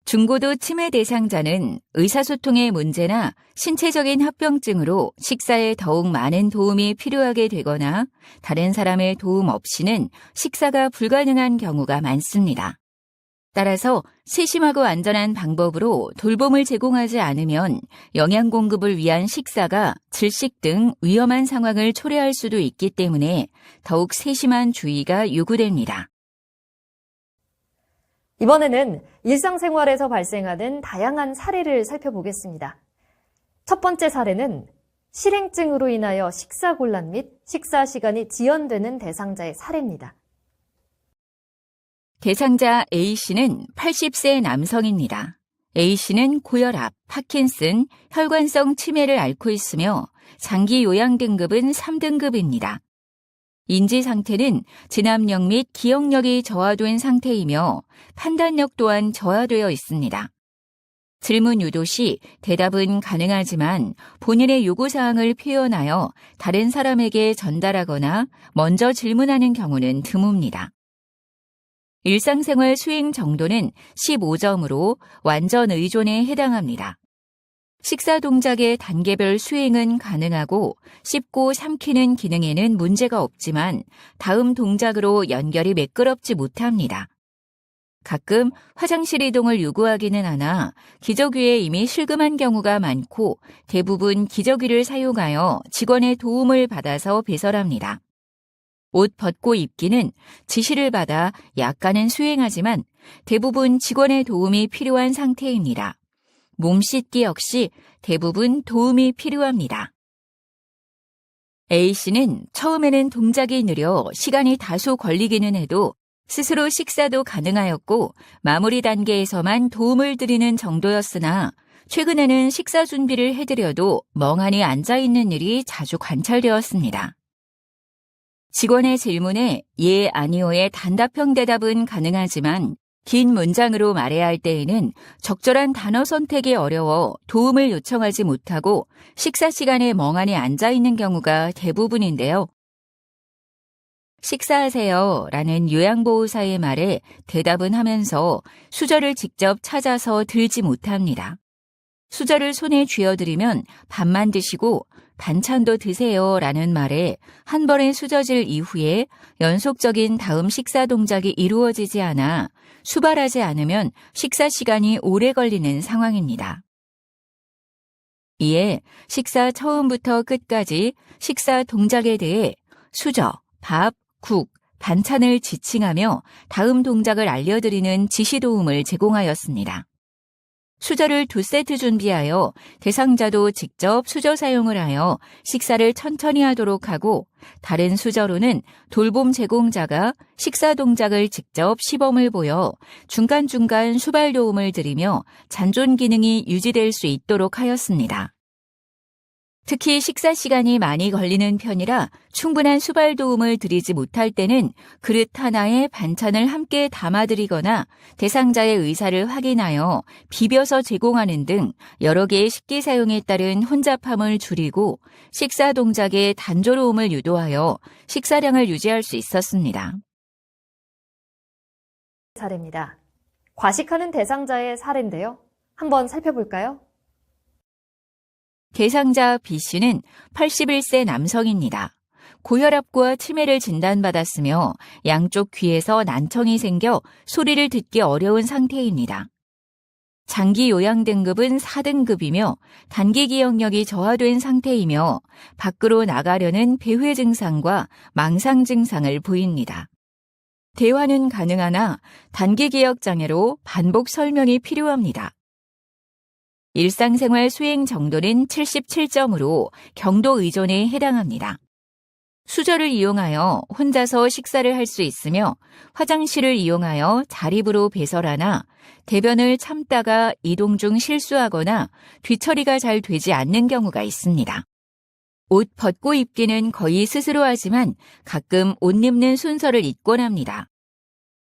중고도 치매 대상자는 의사소통의 문제나 신체적인 합병증으로 식사에 더욱 많은 도움이 필요하게 되거나 다른 사람의 도움 없이는 식사가 불가능한 경우가 많습니다. 따라서 세심하고 안전한 방법으로 돌봄을 제공하지 않으면 영양 공급을 위한 식사가 질식 등 위험한 상황을 초래할 수도 있기 때문에 더욱 세심한 주의가 요구됩니다. 이번에는 일상생활에서 발생하는 다양한 사례를 살펴보겠습니다. 첫 번째 사례는 실행증으로 인하여 식사곤란 및 식사 시간이 지연되는 대상자의 사례입니다. 대상자 A씨는 80세 남성입니다. A씨는 고혈압, 파킨슨, 혈관성 치매를 앓고 있으며 장기 요양 등급은 3등급입니다. 인지 상태는 진압력 및 기억력이 저하된 상태이며 판단력 또한 저하되어 있습니다. 질문 유도 시 대답은 가능하지만 본인의 요구사항을 표현하여 다른 사람에게 전달하거나 먼저 질문하는 경우는 드뭅니다. 일상생활 수행 정도는 15점으로 완전 의존에 해당합니다. 식사 동작의 단계별 수행은 가능하고 씹고 삼키는 기능에는 문제가 없지만 다음 동작으로 연결이 매끄럽지 못합니다. 가끔 화장실 이동을 요구하기는 하나 기저귀에 이미 실금한 경우가 많고 대부분 기저귀를 사용하여 직원의 도움을 받아서 배설합니다. 옷 벗고 입기는 지시를 받아 약간은 수행하지만 대부분 직원의 도움이 필요한 상태입니다. 몸 씻기 역시 대부분 도움이 필요합니다. A씨는 처음에는 동작이 느려 시간이 다소 걸리기는 해도 스스로 식사도 가능하였고 마무리 단계에서만 도움을 드리는 정도였으나 최근에는 식사 준비를 해드려도 멍하니 앉아있는 일이 자주 관찰되었습니다. 직원의 질문에 예, 아니오의 단답형 대답은 가능하지만 긴 문장으로 말해야 할 때에는 적절한 단어 선택이 어려워 도움을 요청하지 못하고 식사 시간에 멍하니 앉아있는 경우가 대부분인데요. 식사하세요 라는 요양보호사의 말에 대답은 하면서 수저를 직접 찾아서 들지 못합니다. 수저를 손에 쥐어드리면 밥만 드시고 반찬도 드세요 라는 말에 한 번의 수저질 이후에 연속적인 다음 식사 동작이 이루어지지 않아 수발하지 않으면 식사 시간이 오래 걸리는 상황입니다. 이에 식사 처음부터 끝까지 식사 동작에 대해 수저, 밥, 국, 반찬을 지칭하며 다음 동작을 알려드리는 지시 도움을 제공하였습니다. 수저를 2세트 준비하여 대상자도 직접 수저 사용을 하여 식사를 천천히 하도록 하고 다른 수저로는 돌봄 제공자가 식사 동작을 직접 시범을 보여 중간중간 수발 도움을 드리며 잔존 기능이 유지될 수 있도록 하였습니다. 특히 식사 시간이 많이 걸리는 편이라 충분한 수발 도움을 드리지 못할 때는 그릇 하나에 반찬을 함께 담아드리거나 대상자의 의사를 확인하여 비벼서 제공하는 등 여러 개의 식기 사용에 따른 혼잡함을 줄이고 식사 동작의 단조로움을 유도하여 식사량을 유지할 수 있었습니다. 사례입니다. 과식하는 대상자의 사례인데요. 한번 살펴볼까요? 대상자 B씨는 81세 남성입니다. 고혈압과 치매를 진단받았으며 양쪽 귀에서 난청이 생겨 소리를 듣기 어려운 상태입니다. 장기 요양 등급은 4등급이며 단기 기억력이 저하된 상태이며 밖으로 나가려는 배회 증상과 망상 증상을 보입니다. 대화는 가능하나 단기 기억 장애로 반복 설명이 필요합니다. 일상생활 수행 정도는 77점으로 경도 의존에 해당합니다. 수저를 이용하여 혼자서 식사를 할 수 있으며 화장실을 이용하여 자립으로 배설하나 대변을 참다가 이동 중 실수하거나 뒤처리가 잘 되지 않는 경우가 있습니다. 옷 벗고 입기는 거의 스스로 하지만 가끔 옷 입는 순서를 잊곤 합니다.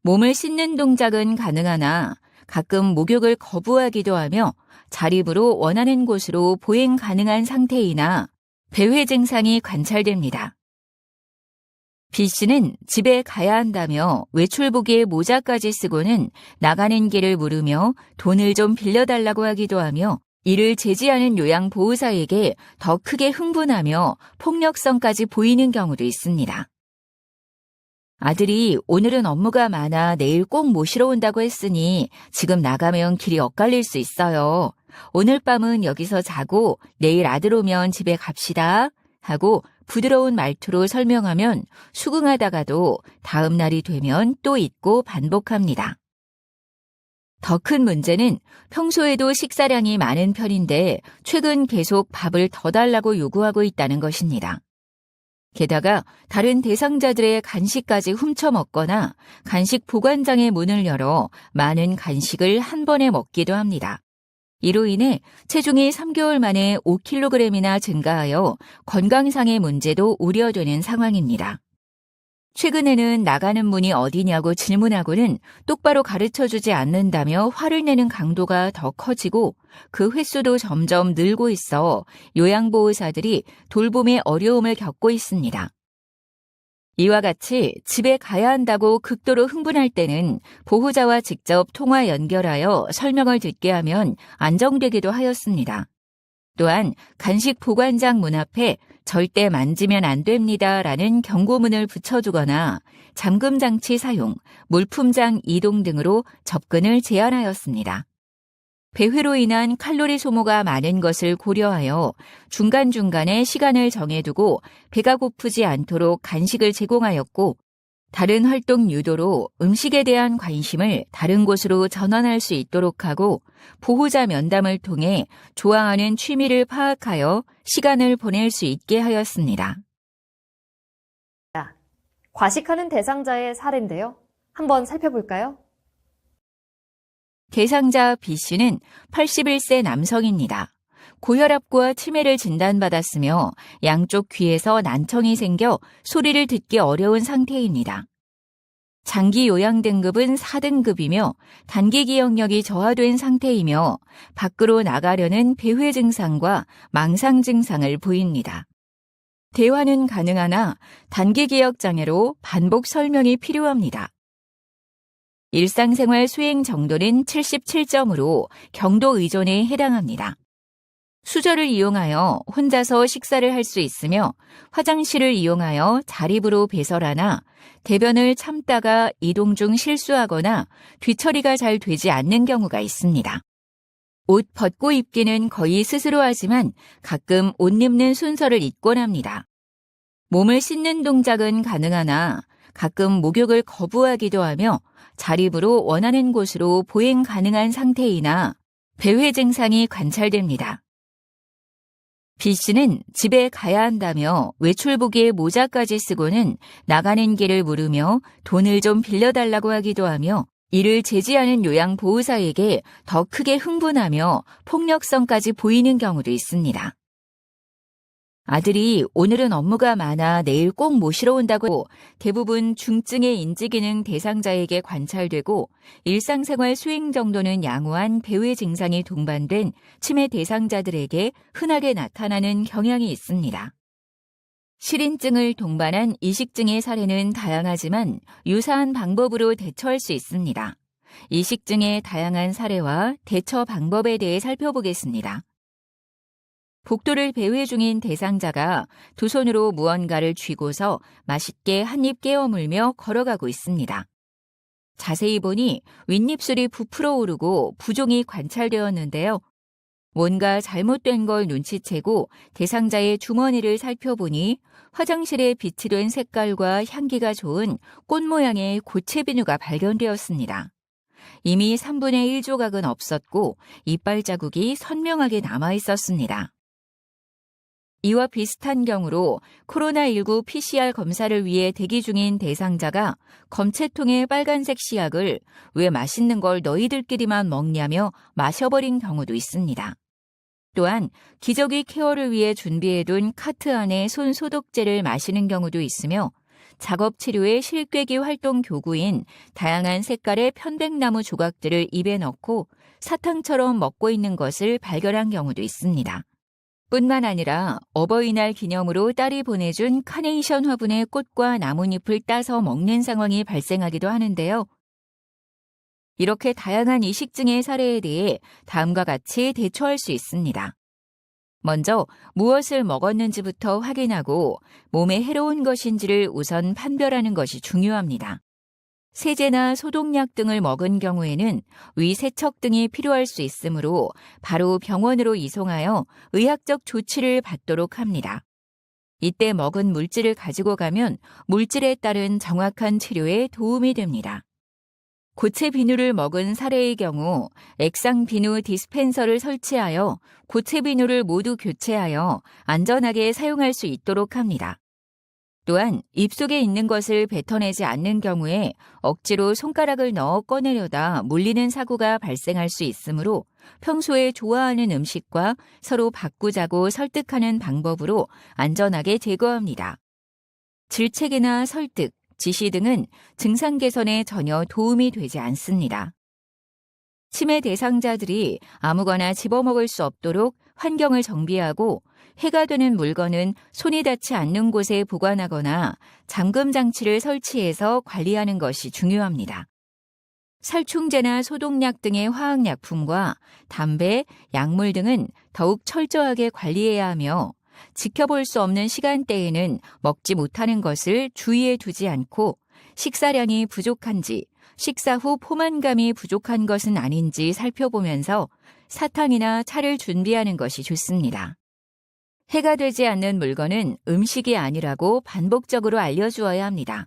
몸을 씻는 동작은 가능하나 가끔 목욕을 거부하기도 하며 자립으로 원하는 곳으로 보행 가능한 상태이나 배회 증상이 관찰됩니다. B씨는 집에 가야 한다며 외출복에 모자까지 쓰고는 나가는 길을 물으며 돈을 좀 빌려달라고 하기도 하며 이를 제지하는 요양보호사에게 더 크게 흥분하며 폭력성까지 보이는 경우도 있습니다. 아들이 오늘은 업무가 많아 내일 꼭 모시러 온다고 했으니 지금 나가면 길이 엇갈릴 수 있어요. 오늘 밤은 여기서 자고 내일 아들 오면 집에 갑시다 하고 부드러운 말투로 설명하면 수긍하다가도 다음 날이 되면 또 잊고 반복합니다. 더 큰 문제는 평소에도 식사량이 많은 편인데 최근 계속 밥을 더 달라고 요구하고 있다는 것입니다. 게다가 다른 대상자들의 간식까지 훔쳐 먹거나 간식 보관장의 문을 열어 많은 간식을 한 번에 먹기도 합니다. 이로 인해 체중이 3개월 만에 5kg이나 증가하여 건강상의 문제도 우려되는 상황입니다. 최근에는 나가는 문이 어디냐고 질문하고는 똑바로 가르쳐주지 않는다며 화를 내는 강도가 더 커지고 그 횟수도 점점 늘고 있어 요양보호사들이 돌봄에 어려움을 겪고 있습니다. 이와 같이 집에 가야 한다고 극도로 흥분할 때는 보호자와 직접 통화 연결하여 설명을 듣게 하면 안정되기도 하였습니다. 또한 간식 보관장 문 앞에 절대 만지면 안 됩니다라는 경고문을 붙여두거나 잠금장치 사용, 물품장 이동 등으로 접근을 제한하였습니다. 배회로 인한 칼로리 소모가 많은 것을 고려하여 중간중간에 시간을 정해두고 배가 고프지 않도록 간식을 제공하였고 다른 활동 유도로 음식에 대한 관심을 다른 곳으로 전환할 수 있도록 하고 보호자 면담을 통해 좋아하는 취미를 파악하여 시간을 보낼 수 있게 하였습니다. 과식하는 대상자의 사례인데요. 한번 살펴볼까요? 대상자 B씨는 81세 남성입니다. 고혈압과 치매를 진단받았으며 양쪽 귀에서 난청이 생겨 소리를 듣기 어려운 상태입니다. 장기 요양 등급은 4등급이며 단기 기억력이 저하된 상태이며 밖으로 나가려는 배회 증상과 망상 증상을 보입니다. 대화는 가능하나 단기 기억 장애로 반복 설명이 필요합니다. 일상생활 수행 정도는 77점으로 경도 의존에 해당합니다. 수저를 이용하여 혼자서 식사를 할 수 있으며 화장실을 이용하여 자립으로 배설하나 대변을 참다가 이동 중 실수하거나 뒤처리가 잘 되지 않는 경우가 있습니다. 옷 벗고 입기는 거의 스스로 하지만 가끔 옷 입는 순서를 잊곤 합니다. 몸을 씻는 동작은 가능하나 가끔 목욕을 거부하기도 하며 자립으로 원하는 곳으로 보행 가능한 상태이나 배회 증상이 관찰됩니다. B씨는 집에 가야 한다며 외출복에 모자까지 쓰고는 나가는 길을 물으며 돈을 좀 빌려달라고 하기도 하며 이를 제지하는 요양보호사에게 더 크게 흥분하며 폭력성까지 보이는 경우도 있습니다. 아들이 오늘은 업무가 많아 내일 꼭 모시러 온다고 대부분 중증의 인지기능 대상자에게 관찰되고 일상생활 수행 정도는 양호한 배회 증상이 동반된 치매 대상자들에게 흔하게 나타나는 경향이 있습니다. 실인증을 동반한 이식증의 사례는 다양하지만 유사한 방법으로 대처할 수 있습니다. 이식증의 다양한 사례와 대처 방법에 대해 살펴보겠습니다. 복도를 배회 중인 대상자가 두 손으로 무언가를 쥐고서 맛있게 한 입 깨어물며 걸어가고 있습니다. 자세히 보니 윗입술이 부풀어 오르고 부종이 관찰되었는데요. 뭔가 잘못된 걸 눈치채고 대상자의 주머니를 살펴보니 화장실에 비치된 색깔과 향기가 좋은 꽃 모양의 고체 비누가 발견되었습니다. 이미 3분의 1 조각은 없었고 이빨 자국이 선명하게 남아 있었습니다. 이와 비슷한 경우로 코로나19 PCR 검사를 위해 대기 중인 대상자가 검체통의 빨간색 시약을 왜 맛있는 걸 너희들끼리만 먹냐며 마셔버린 경우도 있습니다. 또한 기저귀 케어를 위해 준비해둔 카트 안에 손 소독제를 마시는 경우도 있으며 작업 치료의 실꾀기 활동 교구인 다양한 색깔의 편백나무 조각들을 입에 넣고 사탕처럼 먹고 있는 것을 발견한 경우도 있습니다. 뿐만 아니라 어버이날 기념으로 딸이 보내준 카네이션 화분의 꽃과 나뭇잎을 따서 먹는 상황이 발생하기도 하는데요. 이렇게 다양한 이 식증의 사례에 대해 다음과 같이 대처할 수 있습니다. 먼저 무엇을 먹었는지부터 확인하고 몸에 해로운 것인지를 우선 판별하는 것이 중요합니다. 세제나 소독약 등을 먹은 경우에는 위 세척 등이 필요할 수 있으므로 바로 병원으로 이송하여 의학적 조치를 받도록 합니다. 이때 먹은 물질을 가지고 가면 물질에 따른 정확한 치료에 도움이 됩니다. 고체 비누를 먹은 사례의 경우 액상 비누 디스펜서를 설치하여 고체 비누를 모두 교체하여 안전하게 사용할 수 있도록 합니다. 또한 입속에 있는 것을 뱉어내지 않는 경우에 억지로 손가락을 넣어 꺼내려다 물리는 사고가 발생할 수 있으므로 평소에 좋아하는 음식과 서로 바꾸자고 설득하는 방법으로 안전하게 제거합니다. 질책이나 설득, 지시 등은 증상 개선에 전혀 도움이 되지 않습니다. 치매 대상자들이 아무거나 집어먹을 수 없도록 환경을 정비하고 해가 되는 물건은 손이 닿지 않는 곳에 보관하거나 잠금 장치를 설치해서 관리하는 것이 중요합니다. 살충제나 소독약 등의 화학약품과 담배, 약물 등은 더욱 철저하게 관리해야 하며 지켜볼 수 없는 시간대에는 먹지 못하는 것을 주의해 두지 않고 식사량이 부족한지, 식사 후 포만감이 부족한 것은 아닌지 살펴보면서 사탕이나 차를 준비하는 것이 좋습니다. 해가 되지 않는 물건은 음식이 아니라고 반복적으로 알려주어야 합니다.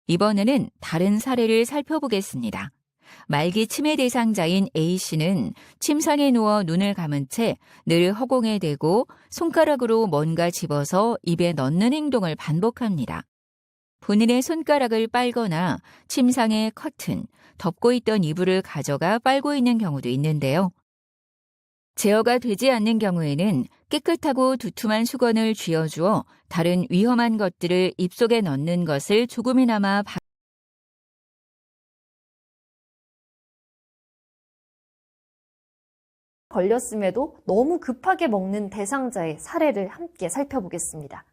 이번에는 다른 사례를 살펴보겠습니다. 말기 치매 대상자인 A씨는 침상에 누워 눈을 감은 채 늘 허공에 대고 손가락으로 뭔가 집어서 입에 넣는 행동을 반복합니다. 본인의 손가락을 빨거나 침상의 커튼, 덮고 있던 이불을 가져가 빨고 있는 경우도 있는데요. 제어가 되지 않는 경우에는 깨끗하고 두툼한 수건을 쥐어주어 다른 위험한 것들을 입속에 넣는 것을 조금이나마 걸렸음에도 너무 급하게 먹는 대상자의 사례를 함께 살펴보겠습니다.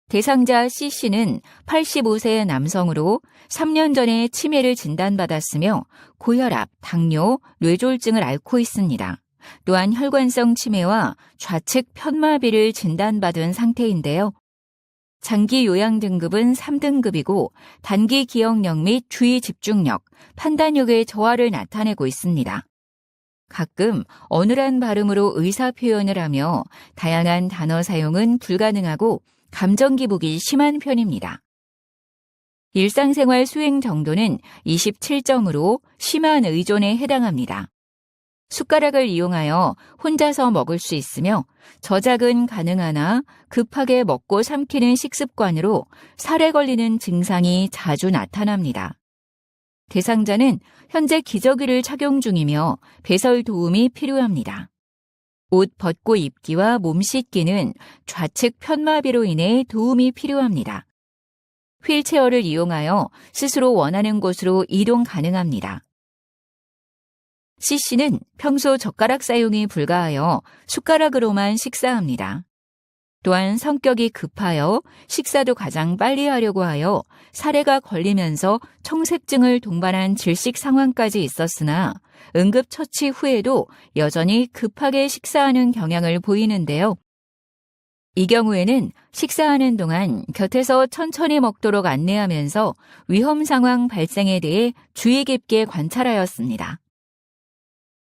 대상자 C씨는 85세 남성으로 3년 전에 치매를 진단받았으며 고혈압, 당뇨, 뇌졸중을 앓고 있습니다. 또한 혈관성 치매와 좌측 편마비를 진단받은 상태인데요. 장기 요양 등급은 3등급이고 단기 기억력 및 주의 집중력, 판단력의 저하를 나타내고 있습니다. 가끔 어눌한 발음으로 의사 표현을 하며 다양한 단어 사용은 불가능하고 감정 기복이 심한 편입니다. 일상생활 수행 정도는 27점으로 심한 의존에 해당합니다. 숟가락을 이용하여 혼자서 먹을 수 있으며 저작은 가능하나 급하게 먹고 삼키는 식습관으로 살에 걸리는 증상이 자주 나타납니다. 대상자는 현재 기저귀를 착용 중이며 배설 도움이 필요합니다. 옷 벗고 입기와 몸 씻기는 좌측 편마비로 인해 도움이 필요합니다. 휠체어를 이용하여 스스로 원하는 곳으로 이동 가능합니다. C씨는 평소 젓가락 사용이 불가하여 숟가락으로만 식사합니다. 또한 성격이 급하여 식사도 가장 빨리 하려고 하여 사례가 걸리면서 청색증을 동반한 질식 상황까지 있었으나 응급처치 후에도 여전히 급하게 식사하는 경향을 보이는데요. 이 경우에는 식사하는 동안 곁에서 천천히 먹도록 안내하면서 위험 상황 발생에 대해 주의 깊게 관찰하였습니다.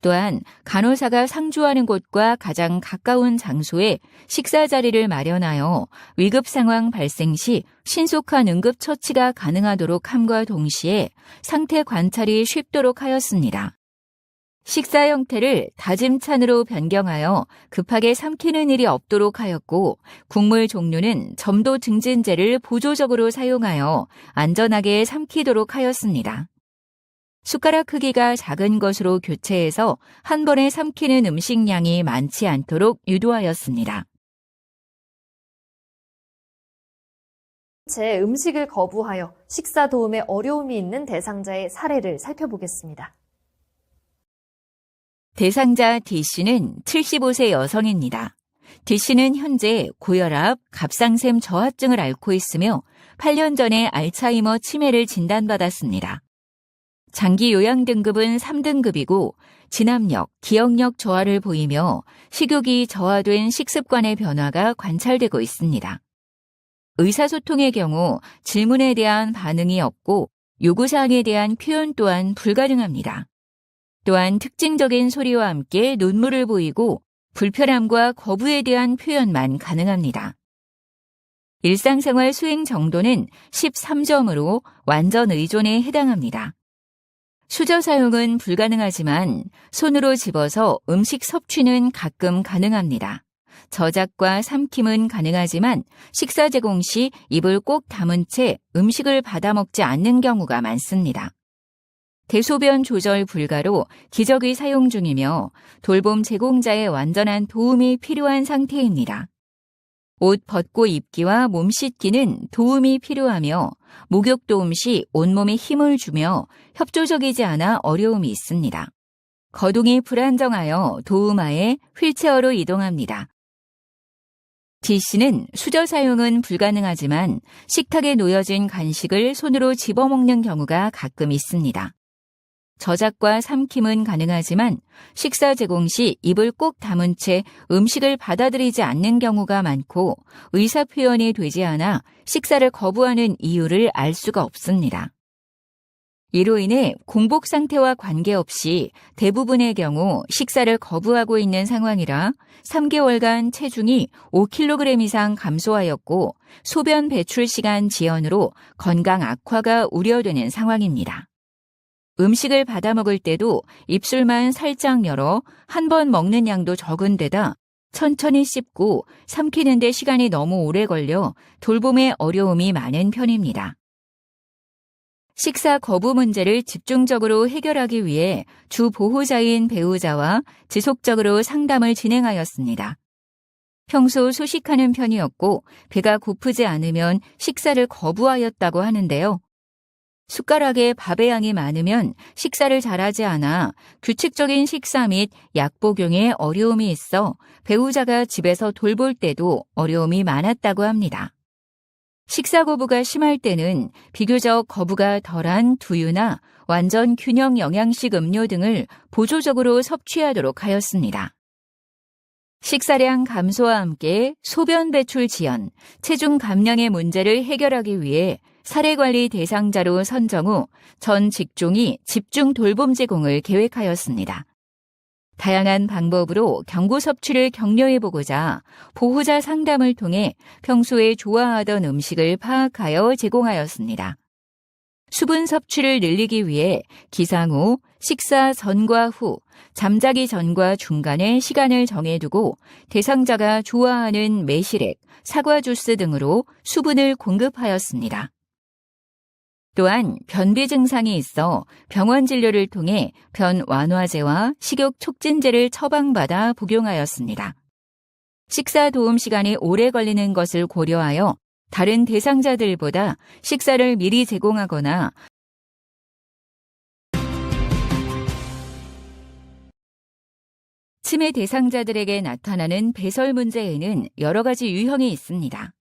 또한 간호사가 상주하는 곳과 가장 가까운 장소에 식사 자리를 마련하여 위급 상황 발생 시 신속한 응급 처치가 가능하도록 함과 동시에 상태 관찰이 쉽도록 하였습니다. 식사 형태를 다짐 찬으로 변경하여 급하게 삼키는 일이 없도록 하였고 국물 종류는 점도 증진제를 보조적으로 사용하여 안전하게 삼키도록 하였습니다. 숟가락 크기가 작은 것으로 교체해서 한 번에 삼키는 음식량이 많지 않도록 유도하였습니다. 제 음식을 거부하여 식사 도움에 어려움이 있는 대상자의 사례를 살펴보겠습니다. 대상자 D씨는 75세 여성입니다. D씨는 현재 고혈압, 갑상샘 저하증을 앓고 있으며 8년 전에 알츠하이머 치매를 진단받았습니다. 장기 요양 등급은 3등급이고 진압력, 기억력 저하를 보이며 식욕이 저하된 식습관의 변화가 관찰되고 있습니다. 의사소통의 경우 질문에 대한 반응이 없고 요구사항에 대한 표현 또한 불가능합니다. 또한 특징적인 소리와 함께 눈물을 보이고 불편함과 거부에 대한 표현만 가능합니다. 일상생활 수행 정도는 13점으로 완전 의존에 해당합니다. 수저 사용은 불가능하지만 손으로 집어서 음식 섭취는 가끔 가능합니다. 저작과 삼킴은 가능하지만 식사 제공 시 입을 꼭 다문 채 음식을 받아 먹지 않는 경우가 많습니다. 대소변 조절 불가로 기저귀 사용 중이며 돌봄 제공자의 완전한 도움이 필요한 상태입니다. 옷 벗고 입기와 몸 씻기는 도움이 필요하며 목욕 도움 시 온몸에 힘을 주며 협조적이지 않아 어려움이 있습니다. 거동이 불안정하여 도움하에 휠체어로 이동합니다. D씨는 수저 사용은 불가능하지만 식탁에 놓여진 간식을 손으로 집어먹는 경우가 가끔 있습니다. 저작과 삼킴은 가능하지만 식사 제공 시 입을 꼭 다문 채 음식을 받아들이지 않는 경우가 많고 의사 표현이 되지 않아 식사를 거부하는 이유를 알 수가 없습니다. 이로 인해 공복 상태와 관계없이 대부분의 경우 식사를 거부하고 있는 상황이라 3개월간 체중이 5kg 이상 감소하였고 소변 배출 시간 지연으로 건강 악화가 우려되는 상황입니다. 음식을 받아 먹을 때도 입술만 살짝 열어 한 번 먹는 양도 적은 데다 천천히 씹고 삼키는 데 시간이 너무 오래 걸려 돌봄에 어려움이 많은 편입니다. 식사 거부 문제를 집중적으로 해결하기 위해 주 보호자인 배우자와 지속적으로 상담을 진행하였습니다. 평소 소식하는 편이었고 배가 고프지 않으면 식사를 거부하였다고 하는데요. 숟가락에 밥의 양이 많으면 식사를 잘하지 않아 규칙적인 식사 및 약 복용에 어려움이 있어 배우자가 집에서 돌볼 때도 어려움이 많았다고 합니다. 식사 거부가 심할 때는 비교적 거부가 덜한 두유나 완전 균형 영양식 음료 등을 보조적으로 섭취하도록 하였습니다. 식사량 감소와 함께 소변 배출 지연, 체중 감량의 문제를 해결하기 위해 사례관리 대상자로 선정 후 전 직종이 집중 돌봄 제공을 계획하였습니다. 다양한 방법으로 경구 섭취를 격려해보고자 보호자 상담을 통해 평소에 좋아하던 음식을 파악하여 제공하였습니다. 수분 섭취를 늘리기 위해 기상 후, 식사 전과 후, 잠자기 전과 중간에 시간을 정해두고 대상자가 좋아하는 매실액, 사과 주스 등으로 수분을 공급하였습니다. 또한 변비 증상이 있어 병원 진료를 통해 변 완화제와 식욕 촉진제를 처방받아 복용하였습니다. 식사 도움 시간이 오래 걸리는 것을 고려하여 다른 대상자들보다 식사를 미리 제공하거나 치매 대상자들에게 나타나는 배설 문제에는 여러 가지 유형이 있습니다.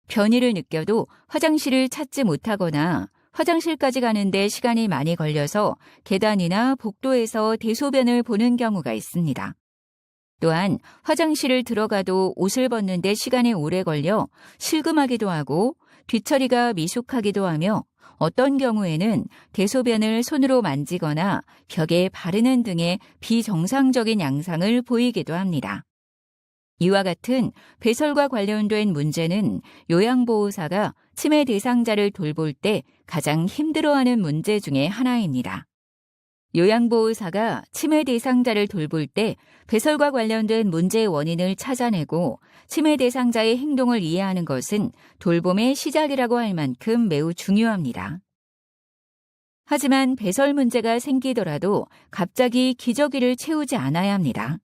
변이를 느껴도 화장실을 찾지 못하거나 화장실까지 가는데 시간이 많이 걸려서 계단이나 복도에서 대소변을 보는 경우가 있습니다. 또한 화장실을 들어가도 옷을 벗는데 시간이 오래 걸려 실금하기도 하고 뒤처리가 미숙하기도 하며 어떤 경우에는 대소변을 손으로 만지거나 벽에 바르는 등의 비정상적인 양상을 보이기도 합니다. 이와 같은 배설과 관련된 문제는 요양보호사가 치매 대상자를 돌볼 때 가장 힘들어하는 문제 중에 하나입니다. 요양보호사가 치매 대상자를 돌볼 때 배설과 관련된 문제의 원인을 찾아내고 치매 대상자의 행동을 이해하는 것은 돌봄의 시작이라고 할 만큼 매우 중요합니다. 하지만 배설 문제가 생기더라도 갑자기 기저귀를 채우지 않아야 합니다.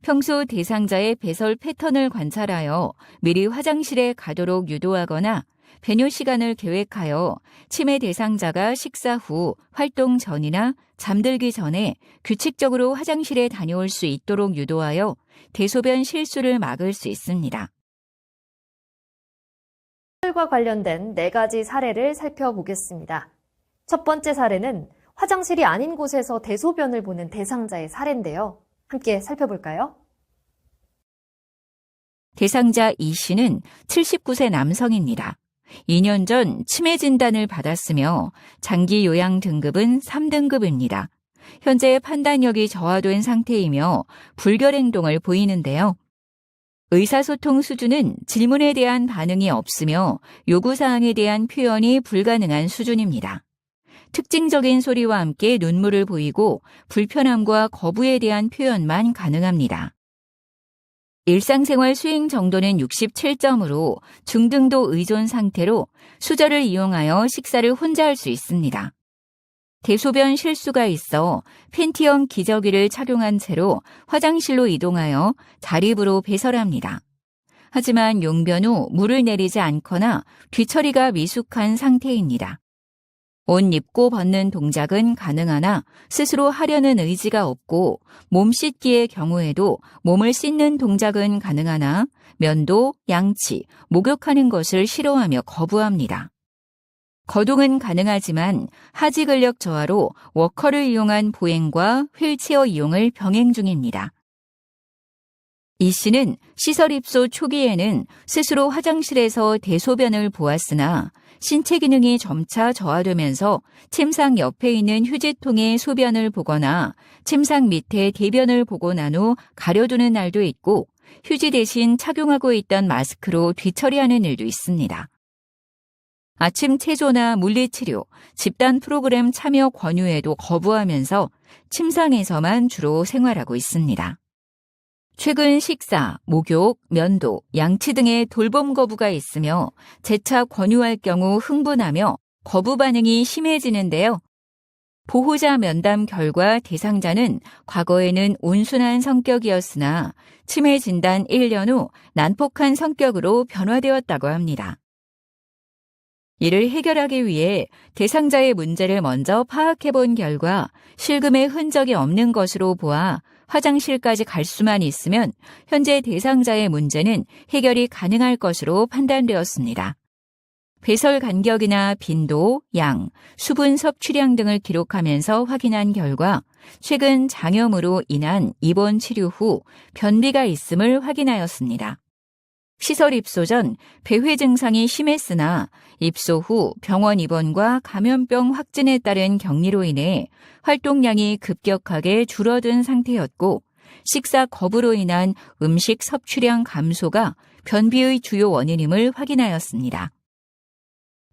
평소 대상자의 배설 패턴을 관찰하여 미리 화장실에 가도록 유도하거나 배뇨 시간을 계획하여 치매 대상자가 식사 후 활동 전이나 잠들기 전에 규칙적으로 화장실에 다녀올 수 있도록 유도하여 대소변 실수를 막을 수 있습니다. 과 관련된 4가지 사례를 살펴보겠습니다. 첫 번째 사례는 화장실이 아닌 곳에서 대소변을 보는 대상자의 사례인데요. 함께 살펴볼까요? 대상자 이 씨는 79세 남성입니다. 2년 전 치매 진단을 받았으며 장기 요양 등급은 3등급입니다. 현재 판단력이 저하된 상태이며 불결 행동을 보이는데요. 의사소통 수준은 질문에 대한 반응이 없으며 요구사항에 대한 표현이 불가능한 수준입니다. 특징적인 소리와 함께 눈물을 보이고 불편함과 거부에 대한 표현만 가능합니다. 일상생활 수행 정도는 67점으로 중등도 의존 상태로 수저를 이용하여 식사를 혼자 할 수 있습니다. 대소변 실수가 있어 팬티형 기저귀를 착용한 채로 화장실로 이동하여 자립으로 배설합니다. 하지만 용변 후 물을 내리지 않거나 뒤처리가 미숙한 상태입니다. 옷 입고 벗는 동작은 가능하나 스스로 하려는 의지가 없고 몸 씻기의 경우에도 몸을 씻는 동작은 가능하나 면도, 양치, 목욕하는 것을 싫어하며 거부합니다. 거동은 가능하지만 하지 근력 저하로 워커를 이용한 보행과 휠체어 이용을 병행 중입니다. 이 씨는 시설 입소 초기에는 스스로 화장실에서 대소변을 보았으나 신체 기능이 점차 저하되면서 침상 옆에 있는 휴지통에 소변을 보거나 침상 밑에 대변을 보고 난 후 가려두는 날도 있고 휴지 대신 착용하고 있던 마스크로 뒤처리하는 일도 있습니다. 아침 체조나 물리치료, 집단 프로그램 참여 권유에도 거부하면서 침상에서만 주로 생활하고 있습니다. 최근 식사, 목욕, 면도, 양치 등의 돌봄 거부가 있으며 재차 권유할 경우 흥분하며 거부 반응이 심해지는데요. 보호자 면담 결과 대상자는 과거에는 온순한 성격이었으나 치매 진단 1년 후 난폭한 성격으로 변화되었다고 합니다. 이를 해결하기 위해 대상자의 문제를 먼저 파악해 본 결과 실금의 흔적이 없는 것으로 보아 화장실까지 갈 수만 있으면 현재 대상자의 문제는 해결이 가능할 것으로 판단되었습니다. 배설 간격이나 빈도, 양, 수분 섭취량 등을 기록하면서 확인한 결과 최근 장염으로 인한 입원 치료 후 변비가 있음을 확인하였습니다. 시설 입소 전 배회 증상이 심했으나 입소 후 병원 입원과 감염병 확진에 따른 격리로 인해 활동량이 급격하게 줄어든 상태였고 식사 거부로 인한 음식 섭취량 감소가 변비의 주요 원인임을 확인하였습니다.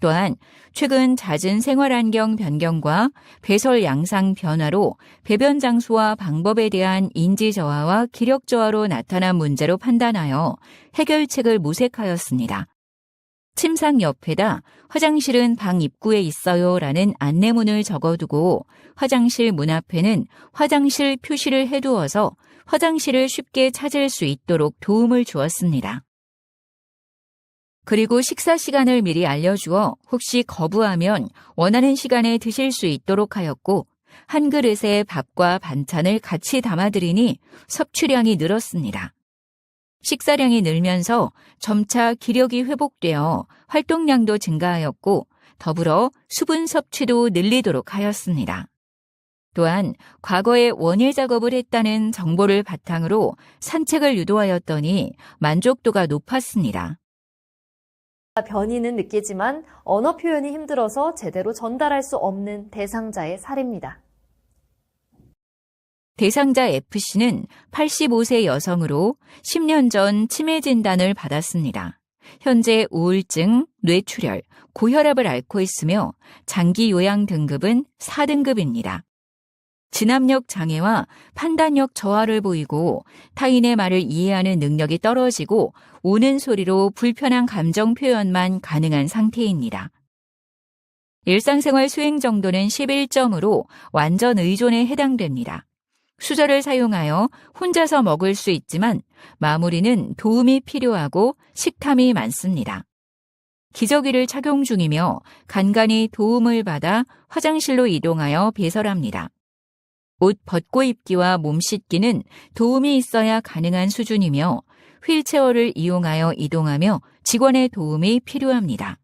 또한 최근 잦은 생활환경 변경과 배설 양상 변화로 배변 장소와 방법에 대한 인지 저하와 기력 저하로 나타난 문제로 판단하여 해결책을 모색하였습니다. 침상 옆에다 화장실은 방 입구에 있어요 라는 안내문을 적어두고 화장실 문 앞에는 화장실 표시를 해두어서 화장실을 쉽게 찾을 수 있도록 도움을 주었습니다. 그리고 식사 시간을 미리 알려주어 혹시 거부하면 원하는 시간에 드실 수 있도록 하였고 한 그릇에 밥과 반찬을 같이 담아드리니 섭취량이 늘었습니다. 식사량이 늘면서 점차 기력이 회복되어 활동량도 증가하였고 더불어 수분 섭취도 늘리도록 하였습니다. 또한 과거에 원예 작업을 했다는 정보를 바탕으로 산책을 유도하였더니 만족도가 높았습니다. 변이는 느끼지만 언어 표현이 힘들어서 제대로 전달할 수 없는 대상자의 사례입니다. 대상자 F씨는 85세 여성으로 10년 전 치매 진단을 받았습니다. 현재 우울증, 뇌출혈, 고혈압을 앓고 있으며 장기 요양 등급은 4등급입니다. 진압력 장애와 판단력 저하를 보이고 타인의 말을 이해하는 능력이 떨어지고 우는 소리로 불편한 감정 표현만 가능한 상태입니다. 일상생활 수행 정도는 11점으로 완전 의존에 해당됩니다. 수저를 사용하여 혼자서 먹을 수 있지만 마무리는 도움이 필요하고 식탐이 많습니다. 기저귀를 착용 중이며 간간히 도움을 받아 화장실로 이동하여 배설합니다. 옷 벗고 입기와 몸 씻기는 도움이 있어야 가능한 수준이며 휠체어를 이용하여 이동하며 직원의 도움이 필요합니다.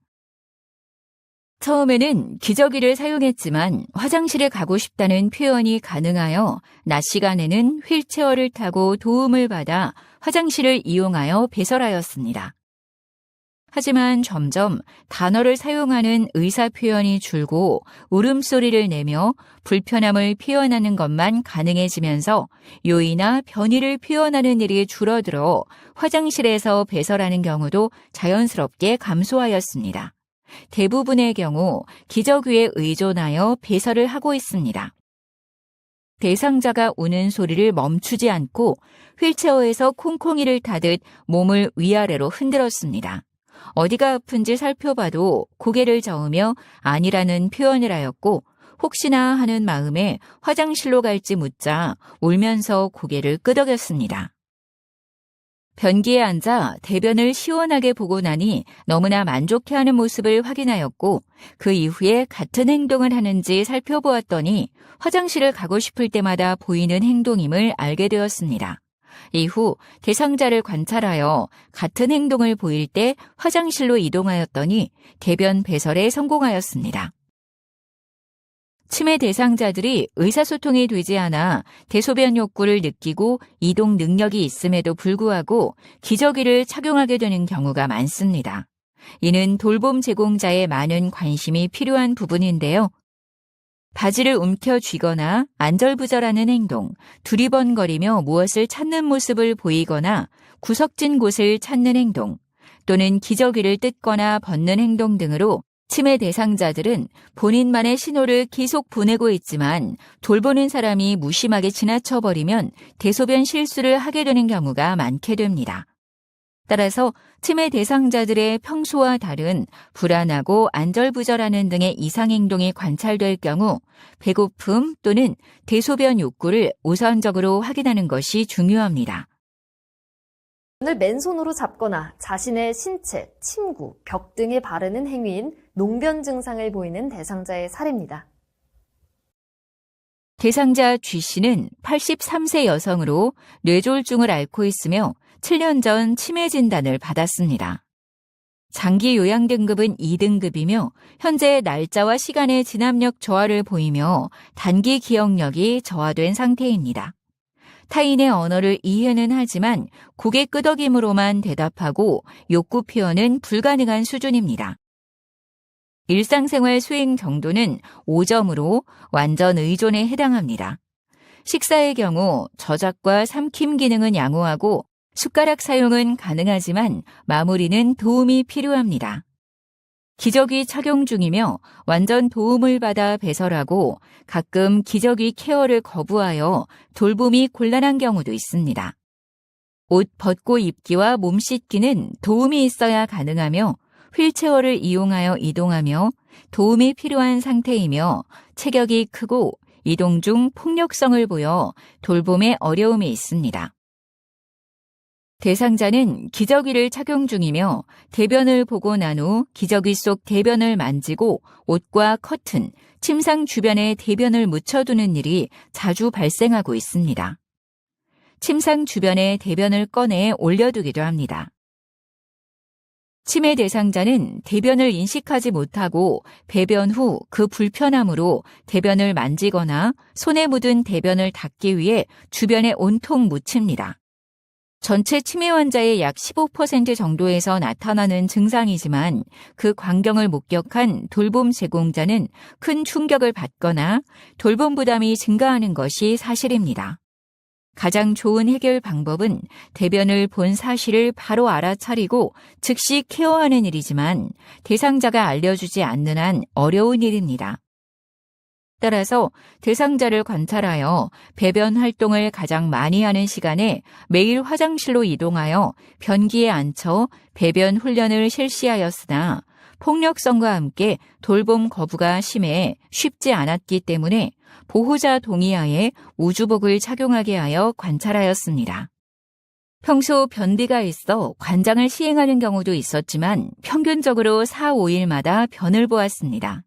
처음에는 기저귀를 사용했지만 화장실에 가고 싶다는 표현이 가능하여 낮 시간에는 휠체어를 타고 도움을 받아 화장실을 이용하여 배설하였습니다. 하지만 점점 단어를 사용하는 의사 표현이 줄고 울음소리를 내며 불편함을 표현하는 것만 가능해지면서 요의나 변의를 표현하는 일이 줄어들어 화장실에서 배설하는 경우도 자연스럽게 감소하였습니다. 대부분의 경우 기저귀에 의존하여 배설을 하고 있습니다. 대상자가 우는 소리를 멈추지 않고 휠체어에서 콩콩이를 타듯 몸을 위아래로 흔들었습니다. 어디가 아픈지 살펴봐도 고개를 저으며 아니라는 표현을 하였고 혹시나 하는 마음에 화장실로 갈지 묻자 울면서 고개를 끄덕였습니다. 변기에 앉아 대변을 시원하게 보고 나니 너무나 만족해하는 모습을 확인하였고 그 이후에 같은 행동을 하는지 살펴보았더니 화장실을 가고 싶을 때마다 보이는 행동임을 알게 되었습니다. 이후 대상자를 관찰하여 같은 행동을 보일 때 화장실로 이동하였더니 대변 배설에 성공하였습니다. 치매 대상자들이 의사소통이 되지 않아 대소변 욕구를 느끼고 이동 능력이 있음에도 불구하고 기저귀를 착용하게 되는 경우가 많습니다. 이는 돌봄 제공자의 많은 관심이 필요한 부분인데요. 바지를 움켜쥐거나 안절부절하는 행동, 두리번거리며 무엇을 찾는 모습을 보이거나 구석진 곳을 찾는 행동, 또는 기저귀를 뜯거나 벗는 행동 등으로 치매 대상자들은 본인만의 신호를 계속 보내고 있지만 돌보는 사람이 무심하게 지나쳐버리면 대소변 실수를 하게 되는 경우가 많게 됩니다. 따라서 치매 대상자들의 평소와 다른 불안하고 안절부절하는 등의 이상행동이 관찰될 경우 배고픔 또는 대소변 욕구를 우선적으로 확인하는 것이 중요합니다. 손을 맨손으로 잡거나 자신의 신체, 침구, 벽 등에 바르는 행위인 농변 증상을 보이는 대상자의 사례입니다. 대상자 G씨는 83세 여성으로 뇌졸중을 앓고 있으며 7년 전 치매 진단을 받았습니다. 장기 요양 등급은 2등급이며 현재 날짜와 시간의 진압력 저하를 보이며 단기 기억력이 저하된 상태입니다. 타인의 언어를 이해는 하지만 고개 끄덕임으로만 대답하고 욕구 표현은 불가능한 수준입니다. 일상생활 수행 정도는 5점으로 완전 의존에 해당합니다. 식사의 경우 저작과 삼킴 기능은 양호하고 숟가락 사용은 가능하지만 마무리는 도움이 필요합니다. 기저귀 착용 중이며 완전 도움을 받아 배설하고 가끔 기저귀 케어를 거부하여 돌봄이 곤란한 경우도 있습니다. 옷 벗고 입기와 몸 씻기는 도움이 있어야 가능하며 휠체어를 이용하여 이동하며 도움이 필요한 상태이며 체격이 크고 이동 중 폭력성을 보여 돌봄에 어려움이 있습니다. 대상자는 기저귀를 착용 중이며 대변을 보고 난 후 기저귀 속 대변을 만지고 옷과 커튼, 침상 주변에 대변을 묻혀두는 일이 자주 발생하고 있습니다. 침상 주변에 대변을 꺼내 올려두기도 합니다. 치매 대상자는 대변을 인식하지 못하고 배변 후 그 불편함으로 대변을 만지거나 손에 묻은 대변을 닦기 위해 주변에 온통 묻힙니다. 전체 치매 환자의 약 15% 정도에서 나타나는 증상이지만 그 광경을 목격한 돌봄 제공자는 큰 충격을 받거나 돌봄 부담이 증가하는 것이 사실입니다. 가장 좋은 해결 방법은 대변을 본 사실을 바로 알아차리고 즉시 케어하는 일이지만 대상자가 알려주지 않는 한 어려운 일입니다. 따라서 대상자를 관찰하여 배변 활동을 가장 많이 하는 시간에 매일 화장실로 이동하여 변기에 앉혀 배변 훈련을 실시하였으나 폭력성과 함께 돌봄 거부가 심해 쉽지 않았기 때문에 보호자 동의하에 우주복을 착용하게 하여 관찰하였습니다. 평소 변비가 있어 관장을 시행하는 경우도 있었지만 평균적으로 4, 5일마다 변을 보았습니다.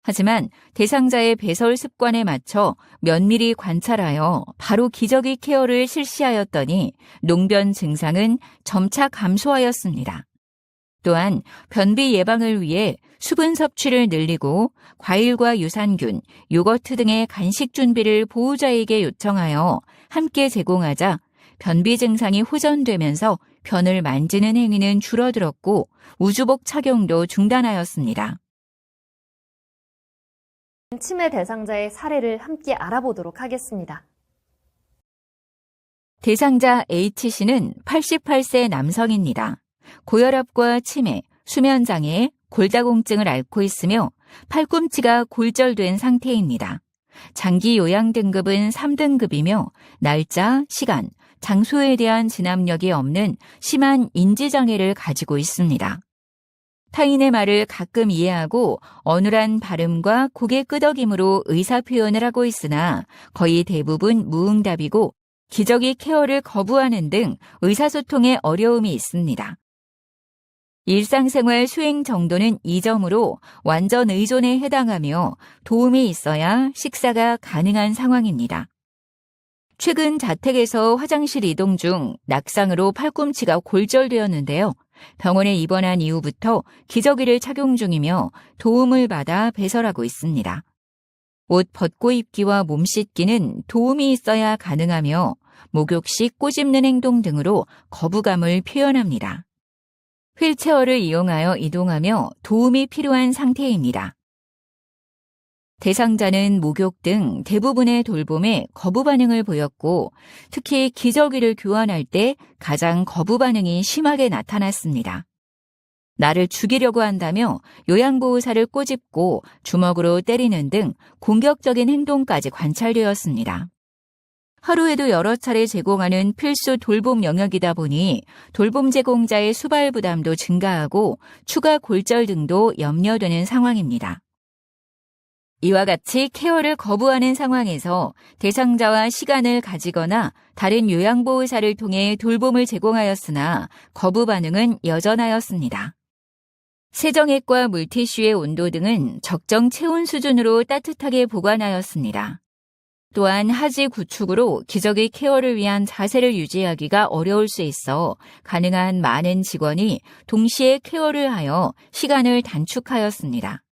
하지만 대상자의 배설 습관에 맞춰 면밀히 관찰하여 바로 기저귀 케어를 실시하였더니 농변 증상은 점차 감소하였습니다. 또한 변비 예방을 위해 수분 섭취를 늘리고 과일과 유산균, 요거트 등의 간식 준비를 보호자에게 요청하여 함께 제공하자 변비 증상이 호전되면서 변을 만지는 행위는 줄어들었고 우주복 착용도 중단하였습니다. 치매 대상자의 사례를 함께 알아보도록 하겠습니다. 대상자 H씨는 88세 남성입니다. 고혈압과 치매, 수면장애, 골다공증을 앓고 있으며 팔꿈치가 골절된 상태입니다. 장기 요양 등급은 3등급이며 날짜, 시간, 장소에 대한 진압력이 없는 심한 인지장애를 가지고 있습니다. 타인의 말을 가끔 이해하고 어눌한 발음과 고개 끄덕임으로 의사표현을 하고 있으나 거의 대부분 무응답이고 기저귀 케어를 거부하는 등 의사소통에 어려움이 있습니다. 일상생활 수행 정도는 2점으로 완전 의존에 해당하며 도움이 있어야 식사가 가능한 상황입니다. 최근 자택에서 화장실 이동 중 낙상으로 팔꿈치가 골절되었는데요. 병원에 입원한 이후부터 기저귀를 착용 중이며 도움을 받아 배설하고 있습니다. 옷 벗고 입기와 몸 씻기는 도움이 있어야 가능하며 목욕 시 꼬집는 행동 등으로 거부감을 표현합니다. 휠체어를 이용하여 이동하며 도움이 필요한 상태입니다. 대상자는 목욕 등 대부분의 돌봄에 거부 반응을 보였고 특히 기저귀를 교환할 때 가장 거부 반응이 심하게 나타났습니다. 나를 죽이려고 한다며 요양보호사를 꼬집고 주먹으로 때리는 등 공격적인 행동까지 관찰되었습니다. 하루에도 여러 차례 제공하는 필수 돌봄 영역이다 보니 돌봄 제공자의 수발 부담도 증가하고 추가 골절 등도 염려되는 상황입니다. 이와 같이 케어를 거부하는 상황에서 대상자와 시간을 가지거나 다른 요양보호사를 통해 돌봄을 제공하였으나 거부 반응은 여전하였습니다. 세정액과 물티슈의 온도 등은 적정 체온 수준으로 따뜻하게 보관하였습니다. 또한 하지 구축으로 기저귀 케어를 위한 자세를 유지하기가 어려울 수 있어 가능한 많은 직원이 동시에 케어를 하여 시간을 단축하였습니다.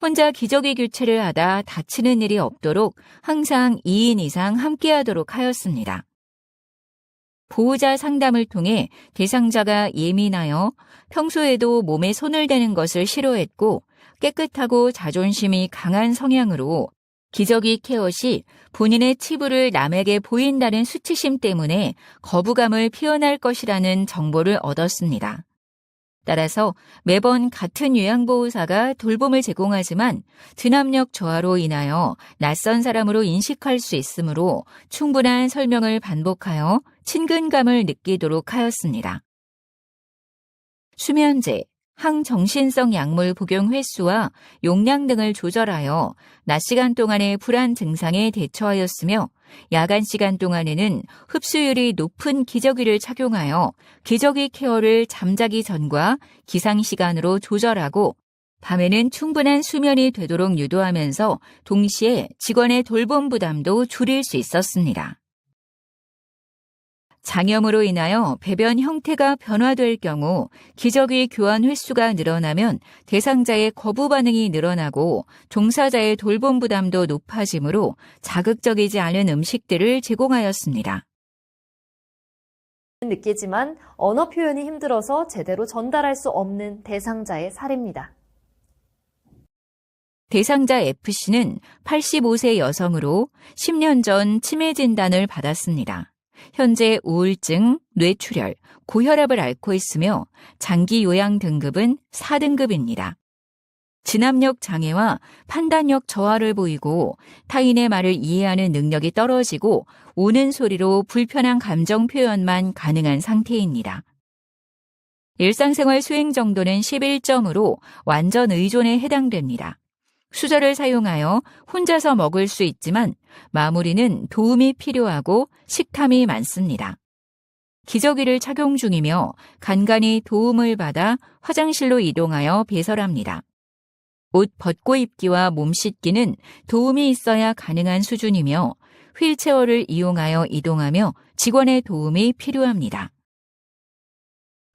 혼자 기저귀 교체를 하다 다치는 일이 없도록 항상 2인 이상 함께하도록 하였습니다. 보호자 상담을 통해 대상자가 예민하여 평소에도 몸에 손을 대는 것을 싫어했고 깨끗하고 자존심이 강한 성향으로 기저귀 케어 시 본인의 치부를 남에게 보인다는 수치심 때문에 거부감을 표현할 것이라는 정보를 얻었습니다. 따라서 매번 같은 요양보호사가 돌봄을 제공하지만 진압력 저하로 인하여 낯선 사람으로 인식할 수 있으므로 충분한 설명을 반복하여 친근감을 느끼도록 하였습니다. 수면제, 항정신성 약물 복용 횟수와 용량 등을 조절하여 낮 시간 동안의 불안 증상에 대처하였으며 야간 시간 동안에는 흡수율이 높은 기저귀를 착용하여 기저귀 케어를 잠자기 전과 기상 시간으로 조절하고 밤에는 충분한 수면이 되도록 유도하면서 동시에 직원의 돌봄 부담도 줄일 수 있었습니다. 장염으로 인하여 배변 형태가 변화될 경우 기저귀 교환 횟수가 늘어나면 대상자의 거부 반응이 늘어나고 종사자의 돌봄 부담도 높아지므로 자극적이지 않은 음식들을 제공하였습니다. 느끼지만 언어 표현이 힘들어서 제대로 전달할 수 없는 대상자의 사례입니다. 대상자 F씨는 85세 여성으로 10년 전 치매 진단을 받았습니다. 현재 우울증, 뇌출혈, 고혈압을 앓고 있으며 장기 요양 등급은 4등급입니다. 진압력 장애와 판단력 저하를 보이고 타인의 말을 이해하는 능력이 떨어지고 우는 소리로 불편한 감정 표현만 가능한 상태입니다. 일상생활 수행 정도는 11점으로 완전 의존에 해당됩니다. 수저를 사용하여 혼자서 먹을 수 있지만 마무리는 도움이 필요하고 식탐이 많습니다. 기저귀를 착용 중이며 간간히 도움을 받아 화장실로 이동하여 배설합니다. 옷 벗고 입기와 몸 씻기는 도움이 있어야 가능한 수준이며 휠체어를 이용하여 이동하며 직원의 도움이 필요합니다.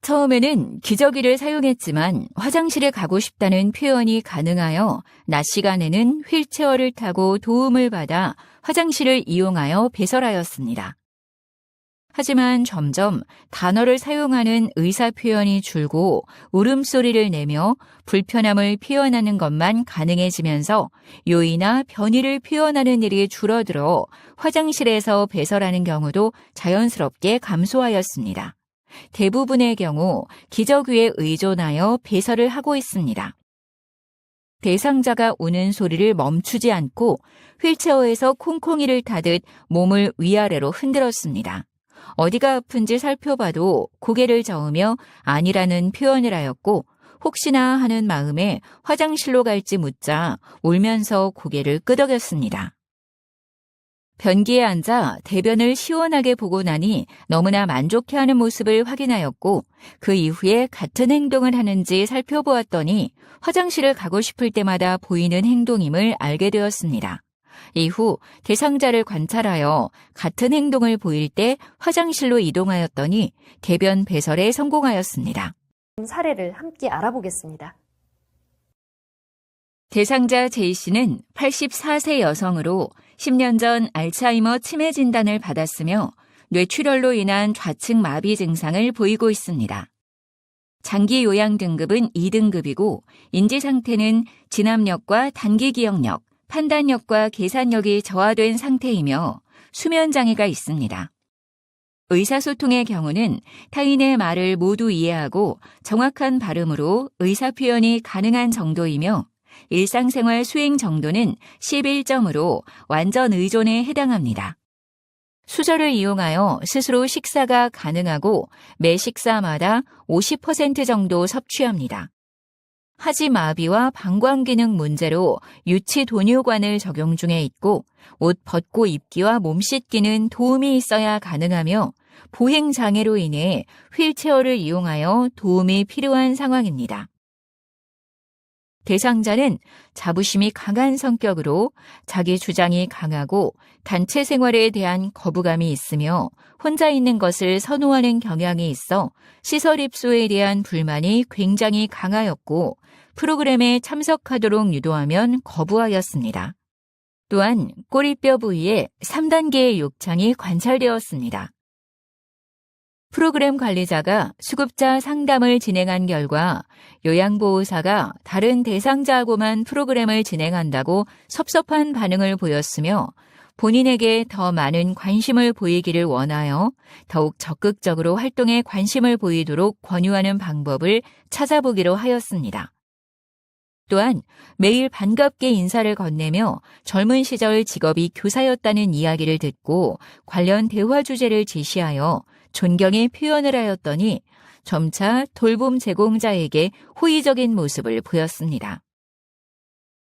처음에는 기저귀를 사용했지만 화장실에 가고 싶다는 표현이 가능하여 낮 시간에는 휠체어를 타고 도움을 받아 화장실을 이용하여 배설하였습니다. 하지만 점점 단어를 사용하는 의사 표현이 줄고 울음소리를 내며 불편함을 표현하는 것만 가능해지면서 요의나 변의를 표현하는 일이 줄어들어 화장실에서 배설하는 경우도 자연스럽게 감소하였습니다. 대부분의 경우 기저귀에 의존하여 배설을 하고 있습니다. 대상자가 우는 소리를 멈추지 않고 휠체어에서 콩콩이를 타듯 몸을 위아래로 흔들었습니다. 어디가 아픈지 살펴봐도 고개를 저으며 아니라는 표현을 하였고 혹시나 하는 마음에 화장실로 갈지 묻자 울면서 고개를 끄덕였습니다. 변기에 앉아 대변을 시원하게 보고 나니 너무나 만족해하는 모습을 확인하였고 그 이후에 같은 행동을 하는지 살펴보았더니 화장실을 가고 싶을 때마다 보이는 행동임을 알게 되었습니다. 이후 대상자를 관찰하여 같은 행동을 보일 때 화장실로 이동하였더니 대변 배설에 성공하였습니다. 사례를 함께 알아보겠습니다. 대상자 J씨는 84세 여성으로 10년 전 알츠하이머 치매 진단을 받았으며 뇌출혈로 인한 좌측 마비 증상을 보이고 있습니다. 장기 요양 등급은 2등급이고 인지 상태는 진압력과 단기 기억력, 판단력과 계산력이 저하된 상태이며 수면 장애가 있습니다. 의사소통의 경우는 타인의 말을 모두 이해하고 정확한 발음으로 의사표현이 가능한 정도이며 일상생활 수행 정도는 11점으로 완전 의존에 해당합니다. 수저를 이용하여 스스로 식사가 가능하고 매 식사마다 50% 정도 섭취합니다. 하지 마비와 방광 기능 문제로 유치 도뇨관을 적용 중에 있고 옷 벗고 입기와 몸 씻기는 도움이 있어야 가능하며 보행 장애로 인해 휠체어를 이용하여 도움이 필요한 상황입니다. 대상자는 자부심이 강한 성격으로 자기 주장이 강하고 단체 생활에 대한 거부감이 있으며 혼자 있는 것을 선호하는 경향이 있어 시설 입소에 대한 불만이 굉장히 강하였고 프로그램에 참석하도록 유도하면 거부하였습니다. 또한 꼬리뼈 부위에 3단계의 욕창이 관찰되었습니다. 프로그램 관리자가 수급자 상담을 진행한 결과 요양보호사가 다른 대상자하고만 프로그램을 진행한다고 섭섭한 반응을 보였으며 본인에게 더 많은 관심을 보이기를 원하여 더욱 적극적으로 활동에 관심을 보이도록 권유하는 방법을 찾아보기로 하였습니다. 또한 매일 반갑게 인사를 건네며 젊은 시절 직업이 교사였다는 이야기를 듣고 관련 대화 주제를 제시하여 존경의 표현을 하였더니 점차 돌봄 제공자에게 호의적인 모습을 보였습니다.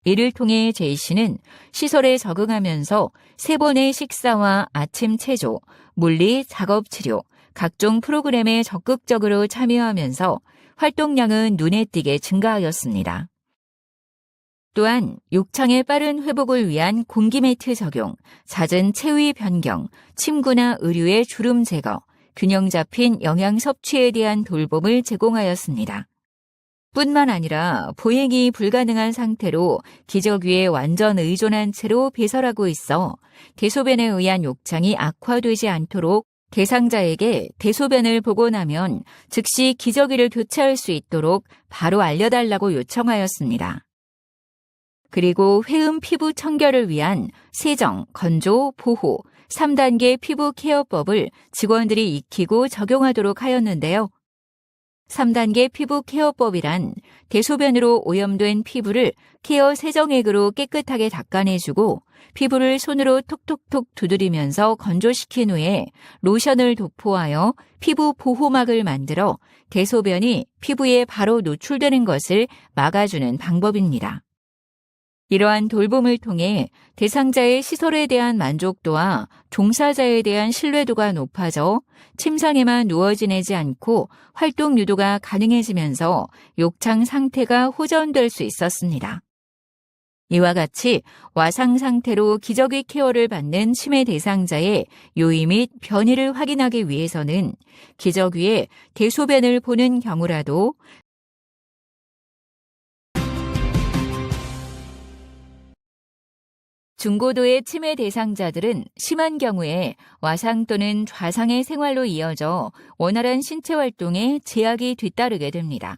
이를 통해 J씨는 시설에 적응하면서 3번의 식사와 아침 체조, 물리, 작업 치료, 각종 프로그램에 적극적으로 참여하면서 활동량은 눈에 띄게 증가하였습니다. 또한 욕창의 빠른 회복을 위한 공기 매트 적용, 잦은 체위 변경, 침구나 의류의 주름 제거, 균형 잡힌 영양 섭취에 대한 돌봄을 제공하였습니다. 뿐만 아니라 보행이 불가능한 상태로 기저귀에 완전 의존한 채로 배설하고 있어 대소변에 의한 욕창이 악화되지 않도록 대상자에게 대소변을 보고 나면 즉시 기저귀를 교체할 수 있도록 바로 알려달라고 요청하였습니다. 그리고 회음 피부 청결을 위한 세정, 건조, 보호, 3단계 피부 케어법을 직원들이 익히고 적용하도록 하였는데요. 3단계 피부 케어법이란 대소변으로 오염된 피부를 케어 세정액으로 깨끗하게 닦아내주고 피부를 손으로 톡톡톡 두드리면서 건조시킨 후에 로션을 도포하여 피부 보호막을 만들어 대소변이 피부에 바로 노출되는 것을 막아주는 방법입니다. 이러한 돌봄을 통해 대상자의 시설에 대한 만족도와 종사자에 대한 신뢰도가 높아져 침상에만 누워 지내지 않고 활동 유도가 가능해지면서 욕창 상태가 호전될 수 있었습니다. 이와 같이 와상 상태로 기저귀 케어를 받는 치매 대상자의 요의 및 변이를 확인하기 위해서는 기저귀에 대소변을 보는 경우라도 중고도의 치매 대상자들은 심한 경우에 와상 또는 좌상의 생활로 이어져 원활한 신체 활동에 제약이 뒤따르게 됩니다.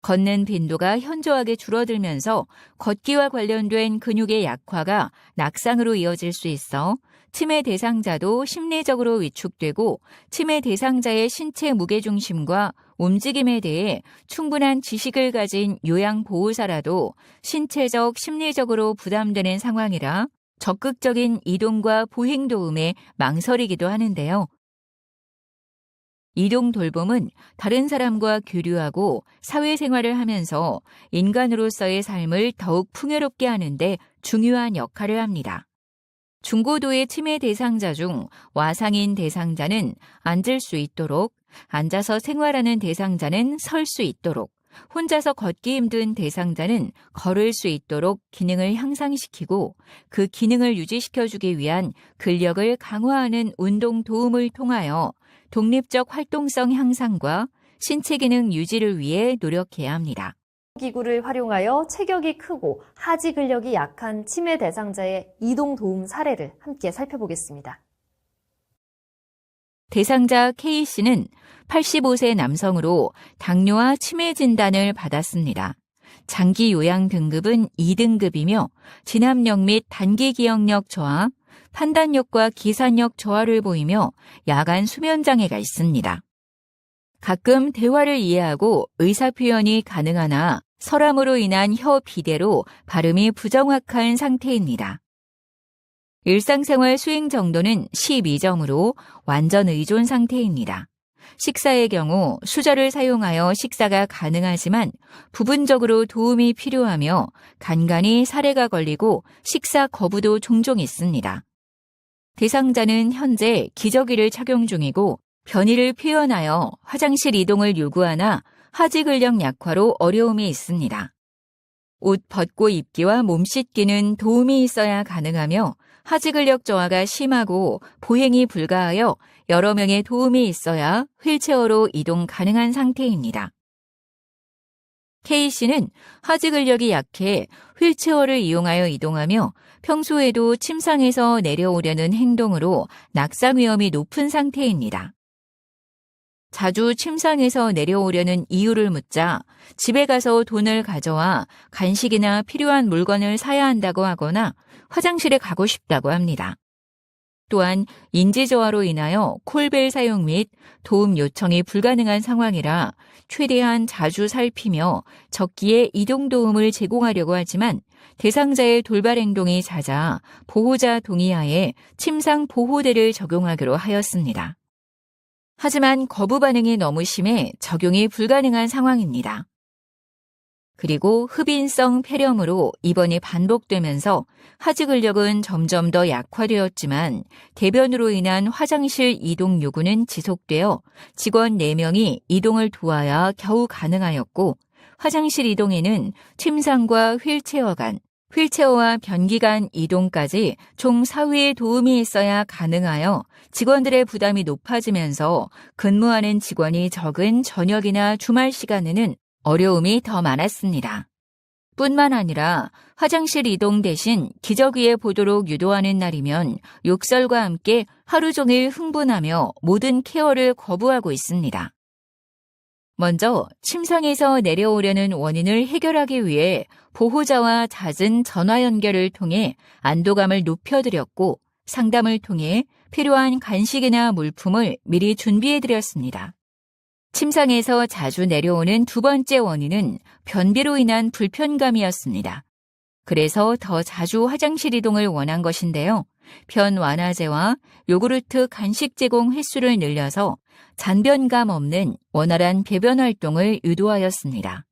걷는 빈도가 현저하게 줄어들면서 걷기와 관련된 근육의 약화가 낙상으로 이어질 수 있어 치매 대상자도 심리적으로 위축되고 치매 대상자의 신체 무게중심과 움직임에 대해 충분한 지식을 가진 요양보호사라도 신체적, 심리적으로 부담되는 상황이라 적극적인 이동과 보행 도움에 망설이기도 하는데요. 이동 돌봄은 다른 사람과 교류하고 사회생활을 하면서 인간으로서의 삶을 더욱 풍요롭게 하는데 중요한 역할을 합니다. 중고도의 치매 대상자 중 와상인 대상자는 앉을 수 있도록, 앉아서 생활하는 대상자는 설 수 있도록, 혼자서 걷기 힘든 대상자는 걸을 수 있도록 기능을 향상시키고 그 기능을 유지시켜주기 위한 근력을 강화하는 운동 도움을 통하여 독립적 활동성 향상과 신체 기능 유지를 위해 노력해야 합니다. 기구를 활용하여 체격이 크고 하지 근력이 약한 치매 대상자의 이동 도움 사례를 함께 살펴보겠습니다. 대상자 K씨는 85세 남성으로 당뇨와 치매 진단을 받았습니다. 장기 요양 등급은 2등급이며 진압력 및 단기 기억력 저하, 판단력과 기산력 저하를 보이며 야간 수면 장애가 있습니다. 가끔 대화를 이해하고 의사표현이 가능하나 설암으로 인한 혀 비대로 발음이 부정확한 상태입니다. 일상생활 수행 정도는 12점으로 완전 의존 상태입니다. 식사의 경우 수저를 사용하여 식사가 가능하지만 부분적으로 도움이 필요하며 간간히 사례가 걸리고 식사 거부도 종종 있습니다. 대상자는 현재 기저귀를 착용 중이고 변이를 표현하여 화장실 이동을 요구하나 하지 근력 약화로 어려움이 있습니다. 옷 벗고 입기와 몸 씻기는 도움이 있어야 가능하며 하지 근력 저하가 심하고 보행이 불가하여 여러 명의 도움이 있어야 휠체어로 이동 가능한 상태입니다. K씨는 하지 근력이 약해 휠체어를 이용하여 이동하며 평소에도 침상에서 내려오려는 행동으로 낙상 위험이 높은 상태입니다. 자주 침상에서 내려오려는 이유를 묻자 집에 가서 돈을 가져와 간식이나 필요한 물건을 사야 한다고 하거나 화장실에 가고 싶다고 합니다. 또한 인지 저하로 인하여 콜벨 사용 및 도움 요청이 불가능한 상황이라 최대한 자주 살피며 적기에 이동 도움을 제공하려고 하지만 대상자의 돌발 행동이 잦아 보호자 동의하에 침상 보호대를 적용하기로 하였습니다. 하지만 거부 반응이 너무 심해 적용이 불가능한 상황입니다. 그리고 흡인성 폐렴으로 입원이 반복되면서 하지 근력은 점점 더 약화되었지만 대변으로 인한 화장실 이동 요구는 지속되어 직원 4명이 이동을 도와야 겨우 가능하였고 화장실 이동에는 침상과 휠체어 간, 휠체어와 변기 간 이동까지 총 4회의 도움이 있어야 가능하여 직원들의 부담이 높아지면서 근무하는 직원이 적은 저녁이나 주말 시간에는 어려움이 더 많았습니다. 뿐만 아니라 화장실 이동 대신 기저귀에 보도록 유도하는 날이면 욕설과 함께 하루 종일 흥분하며 모든 케어를 거부하고 있습니다. 먼저 침상에서 내려오려는 원인을 해결하기 위해 보호자와 잦은 전화 연결을 통해 안도감을 높여드렸고 상담을 통해 필요한 간식이나 물품을 미리 준비해드렸습니다. 침상에서 자주 내려오는 두 번째 원인은 변비로 인한 불편감이었습니다. 그래서 더 자주 화장실 이동을 원한 것인데요. 변 완화제와 요구르트 간식 제공 횟수를 늘려서 잔변감 없는 원활한 배변 활동을 유도하였습니다.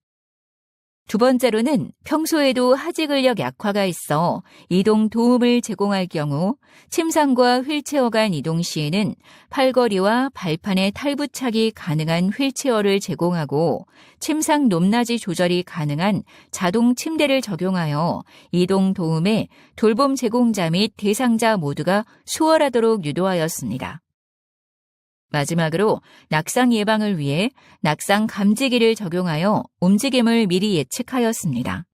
두 번째로는 평소에도 하지 근력 약화가 있어 이동 도움을 제공할 경우 침상과 휠체어 간 이동 시에는 팔걸이와 발판에 탈부착이 가능한 휠체어를 제공하고 침상 높낮이 조절이 가능한 자동 침대를 적용하여 이동 도움에 돌봄 제공자 및 대상자 모두가 수월하도록 유도하였습니다. 마지막으로 낙상 예방을 위해 낙상 감지기를 적용하여 움직임을 미리 예측하였습니다.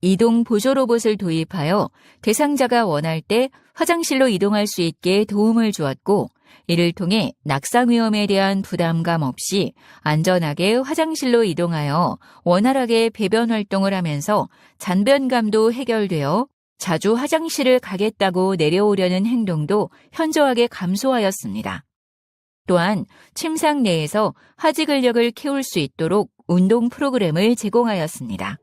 이동 보조 로봇을 도입하여 대상자가 원할 때 화장실로 이동할 수 있게 도움을 주었고, 이를 통해 낙상 위험에 대한 부담감 없이 안전하게 화장실로 이동하여 원활하게 배변 활동을 하면서 잔변감도 해결되어 자주 화장실을 가겠다고 내려오려는 행동도 현저하게 감소하였습니다. 또한 침상 내에서 하지 근력을 키울 수 있도록 운동 프로그램을 제공하였습니다.